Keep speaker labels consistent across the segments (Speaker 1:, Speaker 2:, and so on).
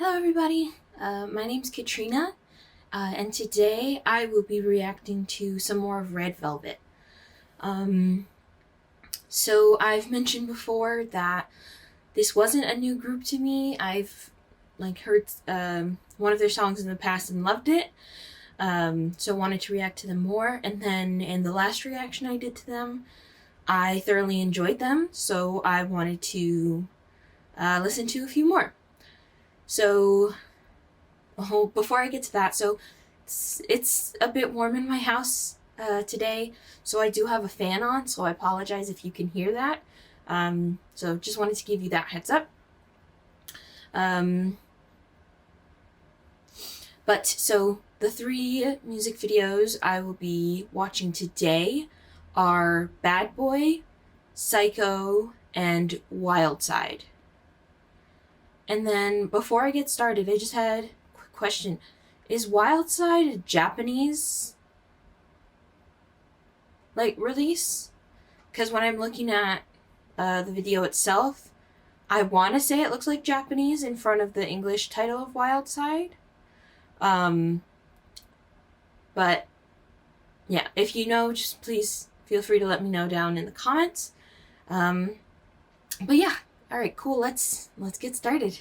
Speaker 1: Hello everybody, my name's Katrina, and today I will be reacting to some more of Red Velvet. So I've mentioned before that this wasn't a new group to me. I've heard one of their songs in the past and loved it, so wanted to react to them more, and then in the last reaction I did to them, I thoroughly enjoyed them, so I wanted to listen to a few more. So, before I get to that, it's a bit warm in my house today, so I do have a fan on, so I apologize if you can hear that. So just wanted to give you that heads up. So the three music videos I will be watching today are Bad Boy, Psycho, and Wildside. And then before I get started, I just had a quick question. Is Wildside a Japanese release? Because when I'm looking at the video itself, I want to say it looks like Japanese in front of the English title of Wildside. But yeah, if you know, just please feel free to let me know down in the comments. But yeah. All right, cool. Let's get started.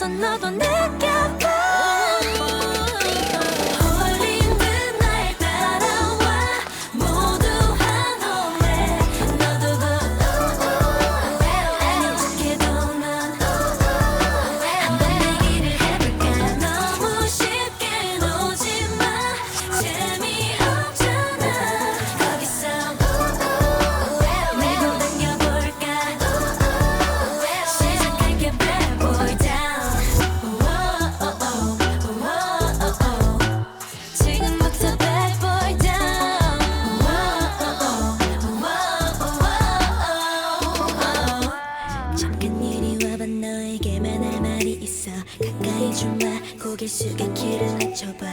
Speaker 2: 너도 느껴봐 홀리는 날 따라와 모두 환호해 너도 아닌 척해도 넌 한번 내기를 해볼까 너무 쉽게 놓지마 재미없잖아 거기서 밀고 당겨볼까 시작할게 bad boy down 지금부터 bad boy down 잠깐 이리 와봐 너에게만 할 말이 있어 가까이 좀와 고개 숙여 귀를 낮춰봐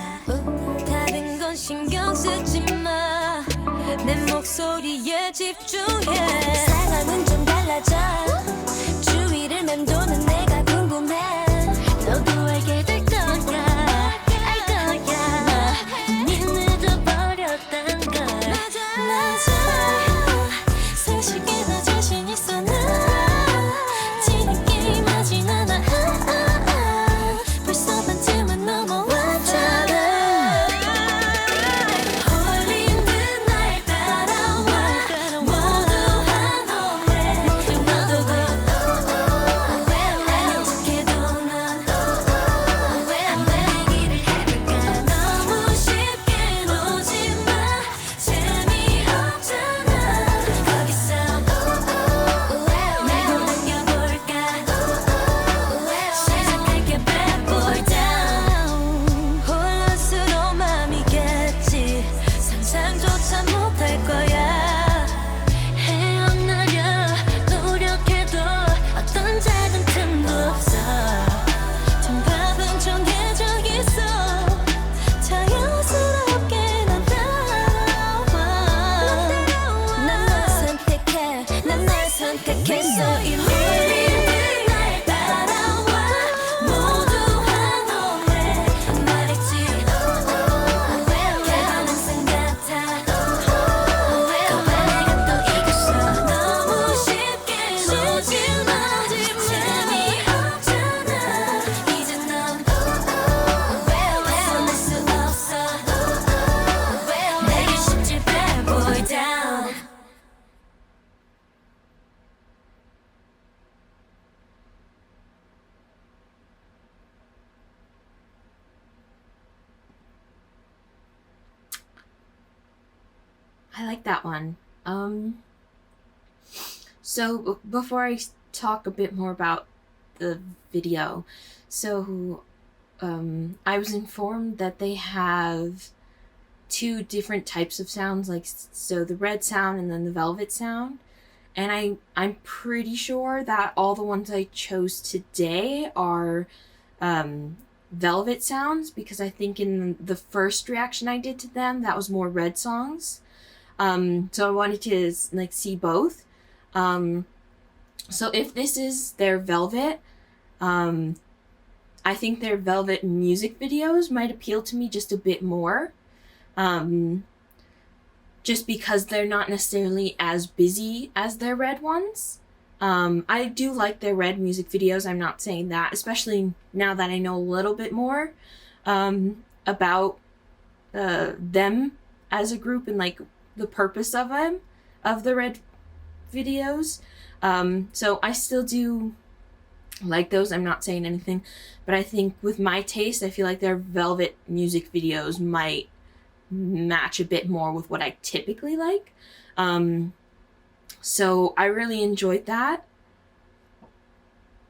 Speaker 2: 다른 건 신경 쓰지 마내 목소리에 집중해 상황은 좀 달라져 주위를 맴도는 내가 궁금해 너도 알게 될 거야 알 거야 이미 늦어버렸단 걸 맞아 솔직히 나 자신 있어 나 지는 게임 하진 않아 벌써 반쯤은 넘어왔잖아 홀리는 날 따라와 모두 환호해 너도 아닌 척해도 넌 한번 얘기를 해볼까 너무 쉽게 놓지마 재미없잖아 거기서 밀고 당겨볼까 시작할게 bad boy down 혼란스러운 맘이겠지 상상조차 못할 거야 헤어나려 노력해도 어떤 작은 틈도 없어 정답은 정해져 있어 자연스럽게 난 따라와 난 널 선택해 난 널 선택했어 이미 날 따라와 모두 환호해 말했지 결과는 항상 같아 거봐 내가 또 이겼어 너무 쉽게 놓지마 재미없잖아 이제 넌 벗어날 수 없어 내게 쉽지 bad boy down
Speaker 1: I like that one. So before I talk a bit more about the video, so I was informed that they have two different types of sounds, like so the red sound and then the velvet sound. And I'm pretty sure that all the ones I chose today are velvet sounds, because I think in the first reaction I did to them, that was more red songs. So I wanted to like see both. So if this is their velvet, I think their velvet music videos might appeal to me just a bit more. Just because they're not necessarily as busy as their red ones. I do like their red music videos, I'm not saying that, especially now that I know a little bit more about them as a group and like the purpose of them, of the red videos. So I still do like those, I'm not saying anything, but I think with my taste, I feel like their velvet music videos might match a bit more with what I typically like. So I really enjoyed that.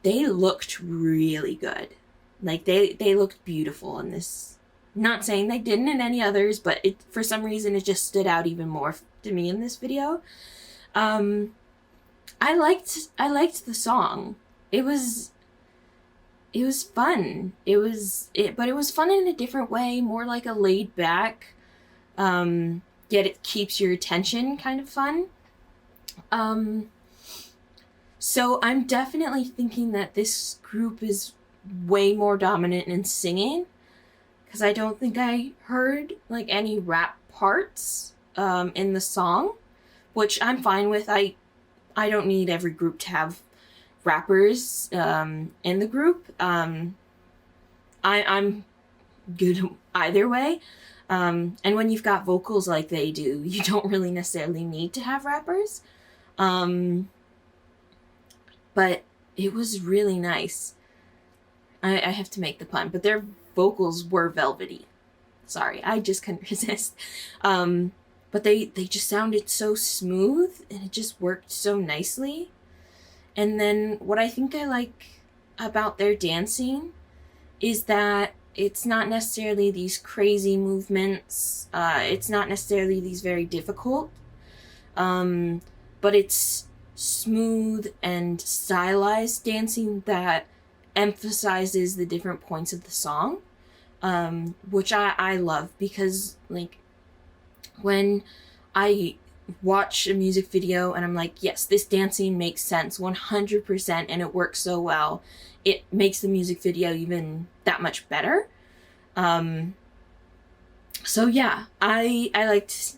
Speaker 1: They looked really good. Like they looked beautiful in this. Not saying they didn't in any others, but it for some reason it just stood out even more to me in this video. I liked the song. It was fun. But it was fun in a different way, more like a laid back, yet it keeps your attention kind of fun. So I'm definitely thinking that this group is way more dominant in singing, because I don't think I heard like any rap parts in the song, which I'm fine with. I don't need every group to have rappers in the group. I'm good either way. And when you've got vocals like they do, you don't really necessarily need to have rappers. But it was really nice. I have to make the pun, but their vocals were velvety. Sorry, I just couldn't resist. But they just sounded so smooth, and it just worked so nicely. And then what I think I like about their dancing is that it's not necessarily these crazy movements. It's not necessarily these very difficult. But it's smooth and stylized dancing that emphasizes the different points of the song, which I love, because like when I watch a music video and I'm like, yes, this dancing makes sense 100% and it works so well, it makes the music video even that much better. So yeah, I liked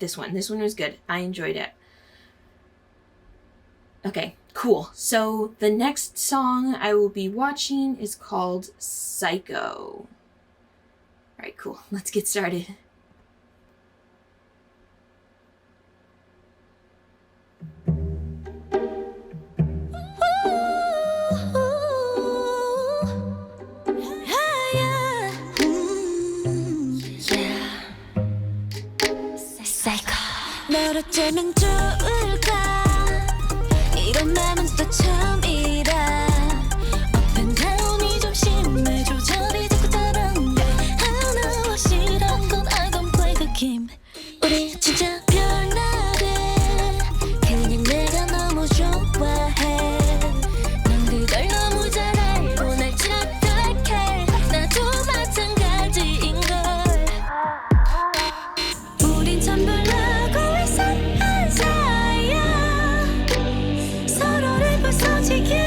Speaker 1: this one. This one was good. I enjoyed it. Okay, cool. So the next song I will be watching is called Psycho. All right, cool. Let's get started.
Speaker 2: 널 어쩌면 좋을까 이런 맘은 또 처음이라 Up and down이 좀 심해 조절이 자꾸 다른데 하나와 싫은 건 I don't play the game 우리 진짜 별나래 그냥 내가 너무 좋아해 넌 그걸 너무 잘 알고 날 착각해 나도 마찬가지인걸 우린 참 별나고 이상한 사이야 서로를 벗어지게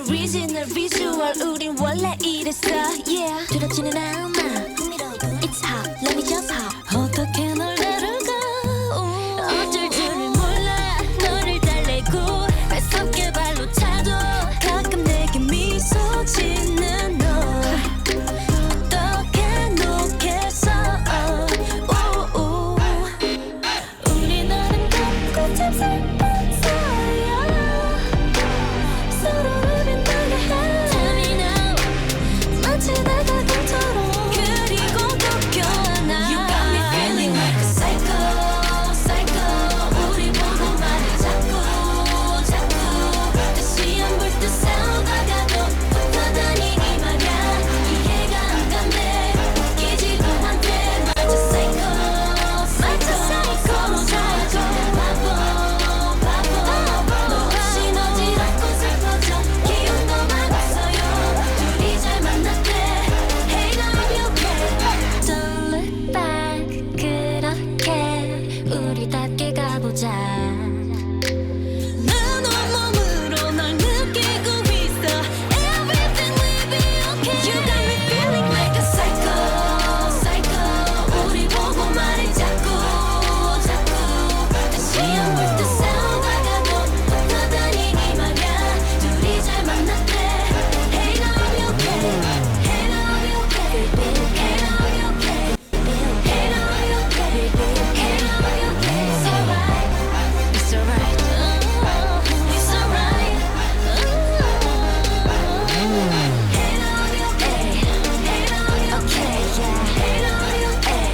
Speaker 2: original visual 우린 원래 이랬어 yeah 두렵지는 않아 It's hot let me just hop 어떻게 널 다룰까 어쩔 줄을 몰라 너를 달래고 발석에 발로 차도 가끔 내게 미소 짓는 너 어떻게 놓겠어 우리 너는 걷고 참 슬픈 사이야 서로를 빛나게 해 Tell me now 마치 내가 꿈처럼 그리고 또 껴안아 You got me feeling like a psycho psycho 우리 보고 말해 자꾸 다시 안 볼 듯 싸우다가도 붙어다니니 말야 이해가 안 간대 웃기지도 않대 마치 psycho 서로 좋아져 바보 너 없이 어지럽고 슬퍼져 기억도 많았어요 둘이 잘 만났대 Hey now I'm okay Don't look back 그렇게 우리답게 가보자 난 온몸으로 널 느끼고 있어 Everything will be okay You got me feeling like a psycho psycho 우리 보고 말해 자꾸 다시 안 볼 듯 싸우다가도 붙어다니니 말야 둘이 잘 만났대 Hey now I'm okay Hey now I'm okay Hey now I'm okay Hey now I'm okay Hey now I'm okay It's alright It's alright It's alright Hey now I'm okay Hey now I'm okay yeah Hey now I'm okay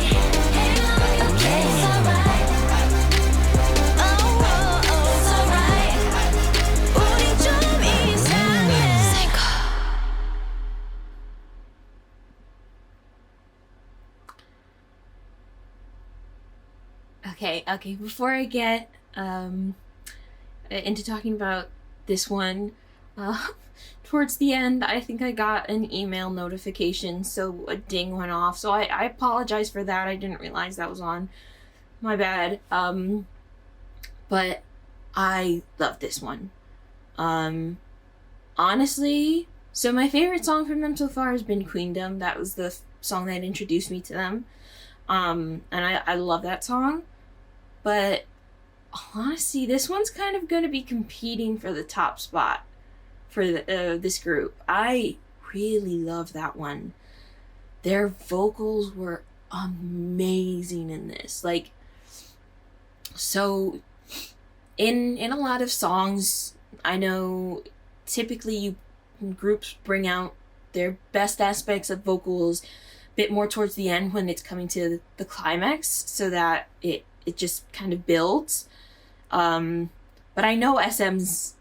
Speaker 2: Hey now I'm okay It's alright It's alright 우리 좀 이상해
Speaker 1: Okay, before I get into talking about this one, towards the end, I think I got an email notification, so a ding went off. So I apologize for that. I didn't realize that was on. My bad. But I love this one. Honestly, so my favorite song from them so far has been Queendom. That was the song that introduced me to them. And I love that song. But honestly, this one's kind of going to be competing for the top spot for this group. I really love that one. Their vocals were amazing in this. Like, so in a lot of songs, I know typically groups bring out their best aspects of vocals a bit more towards the end when it's coming to the climax, so that it just kind of builds. But I know SM's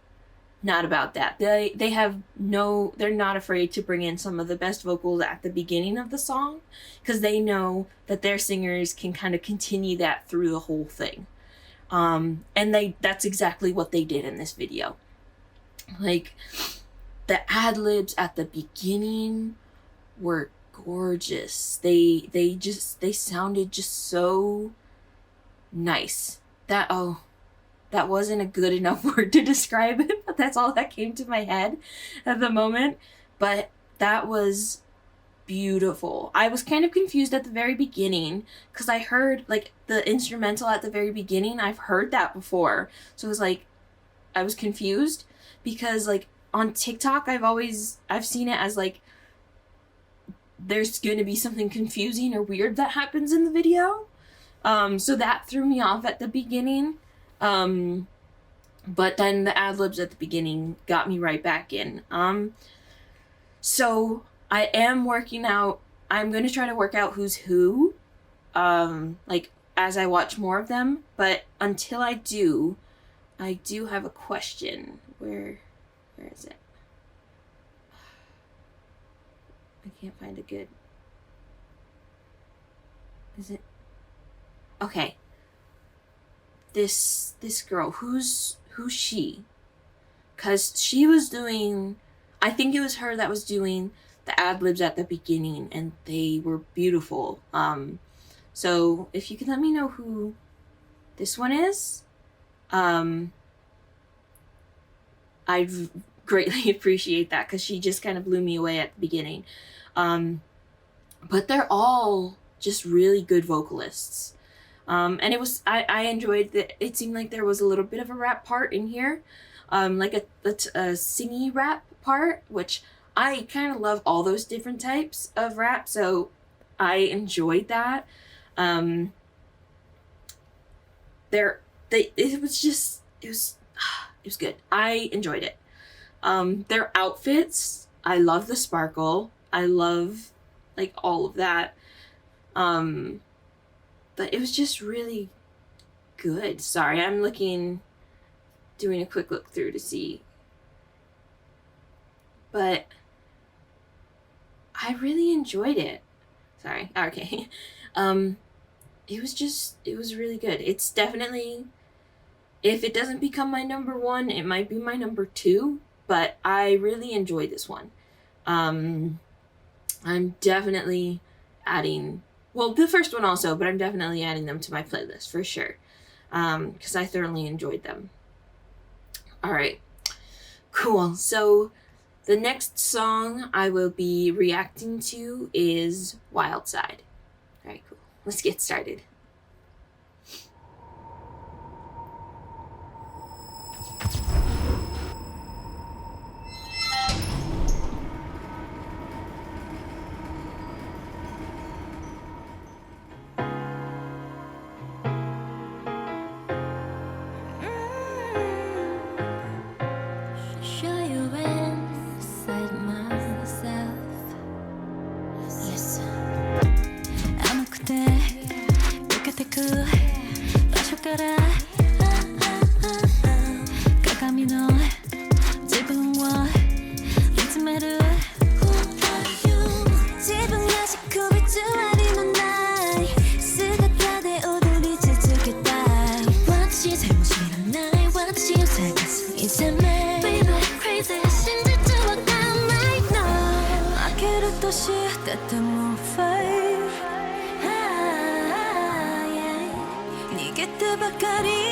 Speaker 1: not about that. They're not afraid to bring in some of the best vocals at the beginning of the song, because they know that their singers can kind of continue that through the whole thing. And that's exactly what they did in this video. Like, the ad-libs at the beginning were gorgeous. They sounded just so nice. That wasn't a good enough word to describe it, but that's all that came to my head at the moment. But that was beautiful. I was kind of confused at the very beginning, because I heard, like, the instrumental at the very beginning. I've heard that before. So it was like, I was confused, because, like, on TikTok, I've seen it as, like, there's going to be something confusing or weird that happens in the video. So that threw me off at the beginning. But then the ad-libs at the beginning got me right back in. So I am working out, I'm going to try to work out who's who, like, as I watch more of them. But until I do have a question. Where is it? I can't find a good... Is it? Okay. This girl, who's she? Because she was doing... I think it was her that was doing the ad-libs at the beginning, and they were beautiful. So if you could let me know who this one is, I'd greatly appreciate that because she just kind of blew me away at the beginning. But they're all just really good vocalists. And it was, I enjoyed that. It seemed like there was a little bit of a rap part in here, like a singy rap part, which I kind of love all those different types of rap, so I enjoyed that. It was good. I enjoyed it. Their outfits, I love the sparkle. I love like all of that. But it was just really good. Sorry, I'm doing a quick look through to see. But I really enjoyed it. Sorry. Okay. It was really good. It's definitely, if it doesn't become my number one, it might be my number two, but I really enjoyed this one. I'm definitely adding, well, the first one also, but I'm definitely adding them to my playlist for sure. Because I thoroughly enjoyed them. All right. Cool. So the next song I will be reacting to is Wildside. All right, cool. Let's get started.
Speaker 2: Far away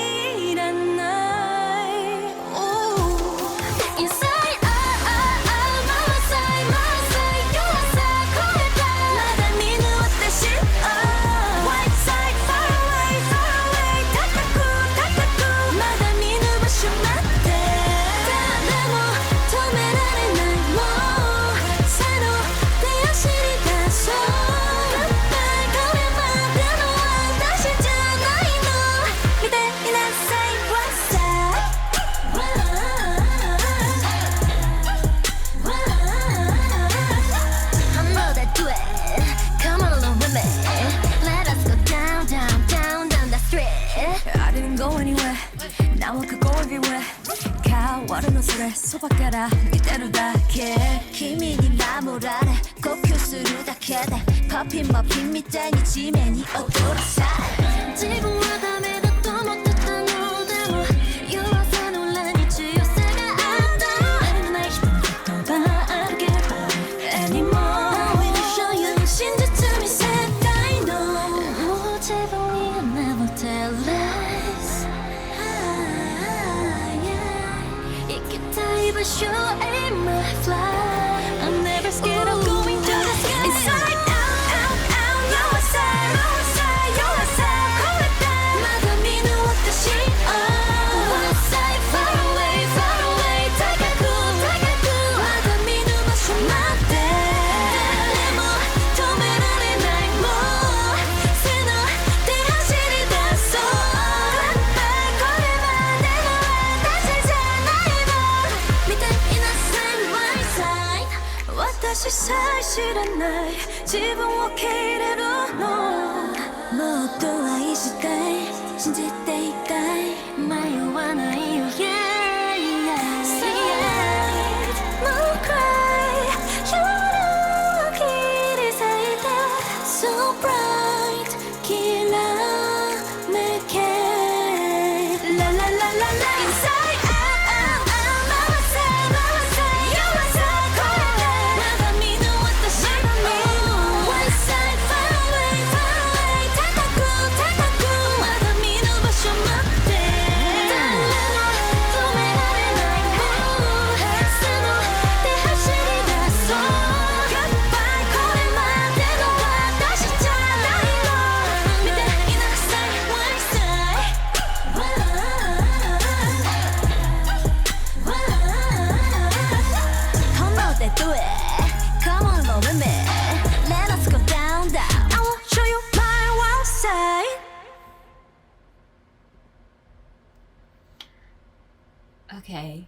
Speaker 1: Okay.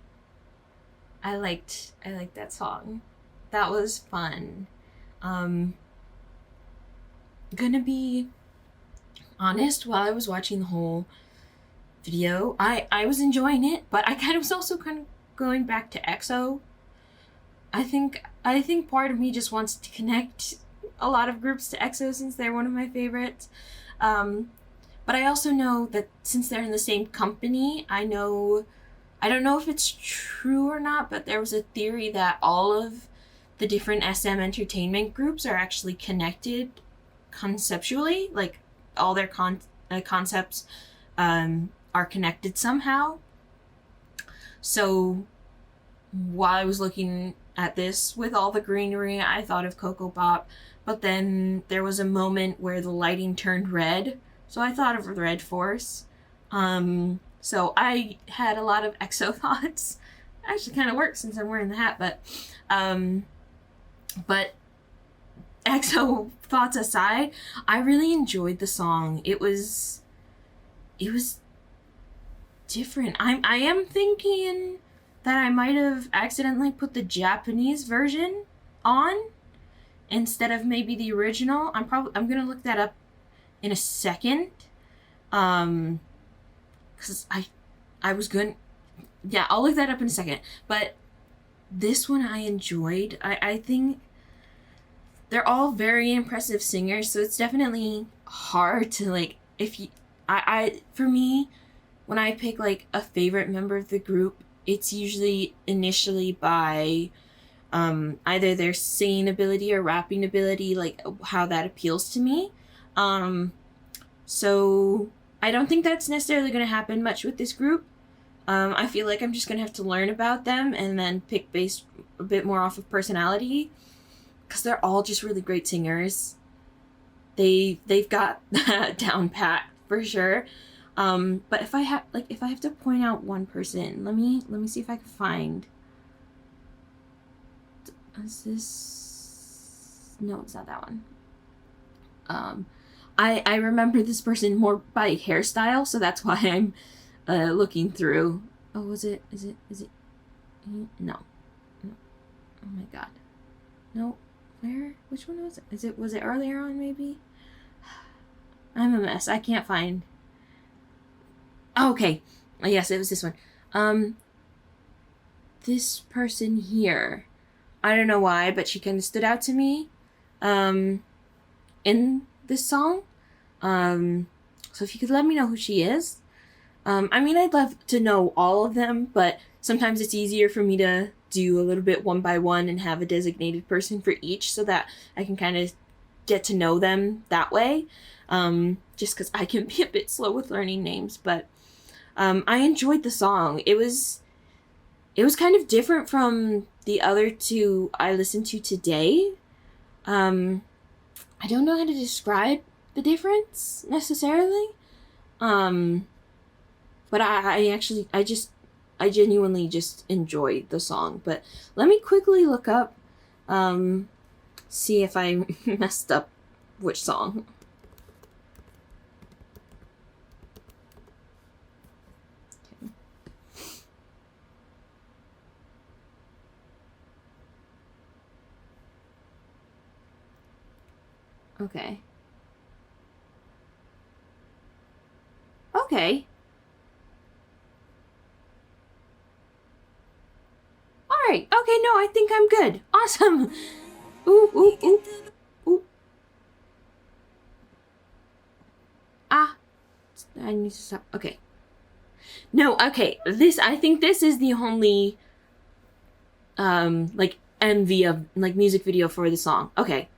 Speaker 1: I liked that song. That was fun. Gonna be honest, while I was watching the whole video, I was enjoying it, but I kind of was also kind of going back to EXO. I think part of me just wants to connect a lot of groups to EXO since they're one of my favorites. But I also know that since they're in the same company, I don't know if it's true or not, but there was a theory that all of the different SM entertainment groups are actually connected conceptually, like all their concepts are connected somehow. So while I was looking at this with all the greenery, I thought of Coco Pop, but then there was a moment where the lighting turned red, so I thought of Red Force. So I had a lot of EXO thoughts. Actually kind of works since I'm wearing the hat, but EXO thoughts aside, I really enjoyed the song. It was different. I am thinking that I might have accidentally put the Japanese version on instead of maybe the original. I'm gonna look that up in a second. Cause I was going, yeah, I'll look that up in a second. But this one I enjoyed. I think they're all very impressive singers, so it's definitely hard to like, for me, when I pick like a favorite member of the group, it's usually initially by either their singing ability or rapping ability, like how that appeals to me. So I don't think that's necessarily going to happen much with this group. I feel like I'm just going to have to learn about them and then pick based a bit more off of personality, because they're all just really great singers. They've got that down pat for sure. But if I have to point out one person, let me see if I can find. Is this? No, it's not that one. I remember this person more by hairstyle, so that's why I'm looking through. Oh, is it? No. Oh my god. No. Where? Which one was it? Was it earlier on maybe? I'm a mess. I can't find. Oh, okay. Yes, it was this one. This person here. I don't know why, but she kind of stood out to me. In this song. So if you could let me know who she is. I mean, I'd love to know all of them, but sometimes it's easier for me to do a little bit one by one and have a designated person for each so that I can kind of get to know them that way. Just because I can be a bit slow with learning names, but I enjoyed the song. It was kind of different from the other two I listened to today. I don't know how to describe the difference necessarily. But I genuinely just enjoyed the song. But let me quickly look up, see if I messed up which song. Okay. Okay. Alright. Okay, no, I think I'm good. Awesome. Ooh. Ah. I need to stop. Okay. No, okay. I think this is the only, like, MV of, like, music video for the song. Okay.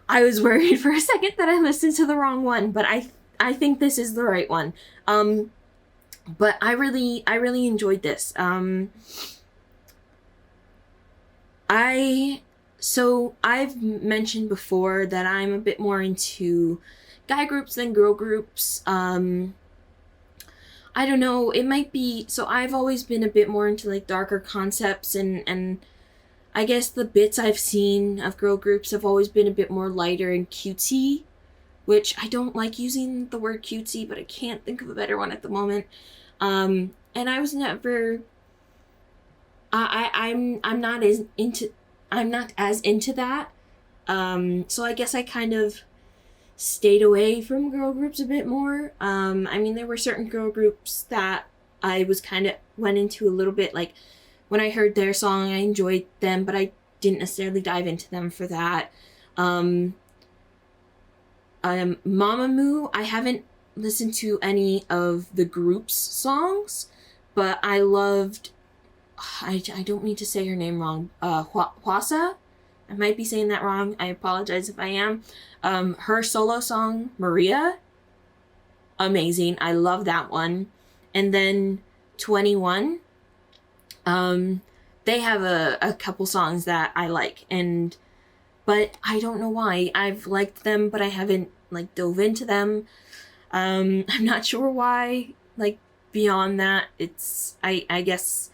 Speaker 1: I was worried for a second that I listened to the wrong one, but I think this is the right one. But I really enjoyed this. I've mentioned before that I'm a bit more into guy groups than girl groups. I don't know, it might be, so I've always been a bit more into like darker concepts, and I guess the bits I've seen of girl groups have always been a bit more lighter and cutesy, which I don't like using the word cutesy, but I can't think of a better one at the moment. and I was never. I'm not as into. I'm not as into that. So I guess I kind of stayed away from girl groups a bit more. I mean, there were certain girl groups that I was kind of went into a little bit. Like when I heard their song, I enjoyed them, but I didn't necessarily dive into them for that. Mamamoo, I haven't listened to any of the group's songs, but I loved. I don't mean to say her name wrong. Hwasa. I might be saying that wrong. I apologize if I am. Her solo song, Maria, amazing. I love that one. And then 21, they have a couple songs that I like, but I don't know why. I've liked them, but I haven't like dove into them. I'm not sure why. Like beyond that, I guess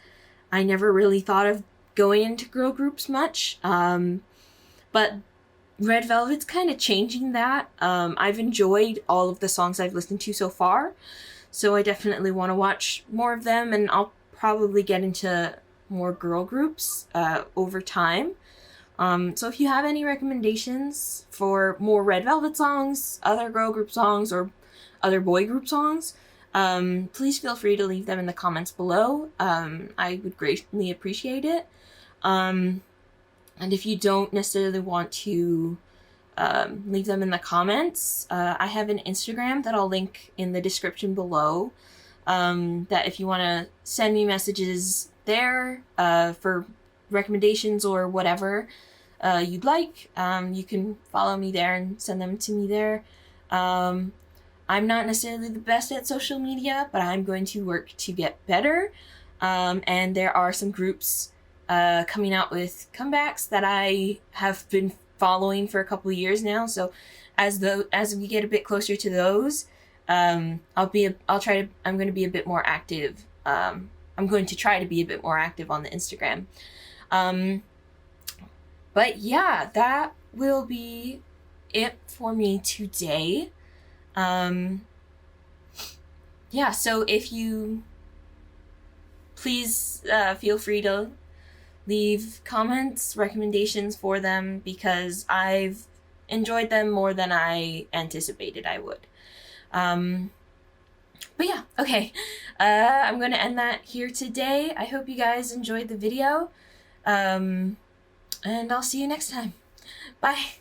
Speaker 1: I never really thought of going into girl groups much. But Red Velvet's kind of changing that. I've enjoyed all of the songs I've listened to so far, so I definitely want to watch more of them, and I'll probably get into more girl groups over time. So if you have any recommendations for more Red Velvet songs, other girl group songs, or other boy group songs, please feel free to leave them in the comments below. I would greatly appreciate it. And if you don't necessarily want to leave them in the comments, I have an Instagram that I'll link in the description below. That if you want to send me messages there for recommendations or whatever you'd like, you can follow me there and send them to me there. I'm not necessarily the best at social media, but I'm going to work to get better. And there are some groups coming out with comebacks that I have been following for a couple of years now. So as we get a bit closer to those, I'm going to be a bit more active. I'm going to try to be a bit more active on the Instagram. But yeah, that will be it for me today. Yeah, so if you please feel free to leave comments, recommendations for them, because I've enjoyed them more than I anticipated I would. But yeah, okay. I'm going to end that here today. I hope you guys enjoyed the video. And I'll see you next time. Bye.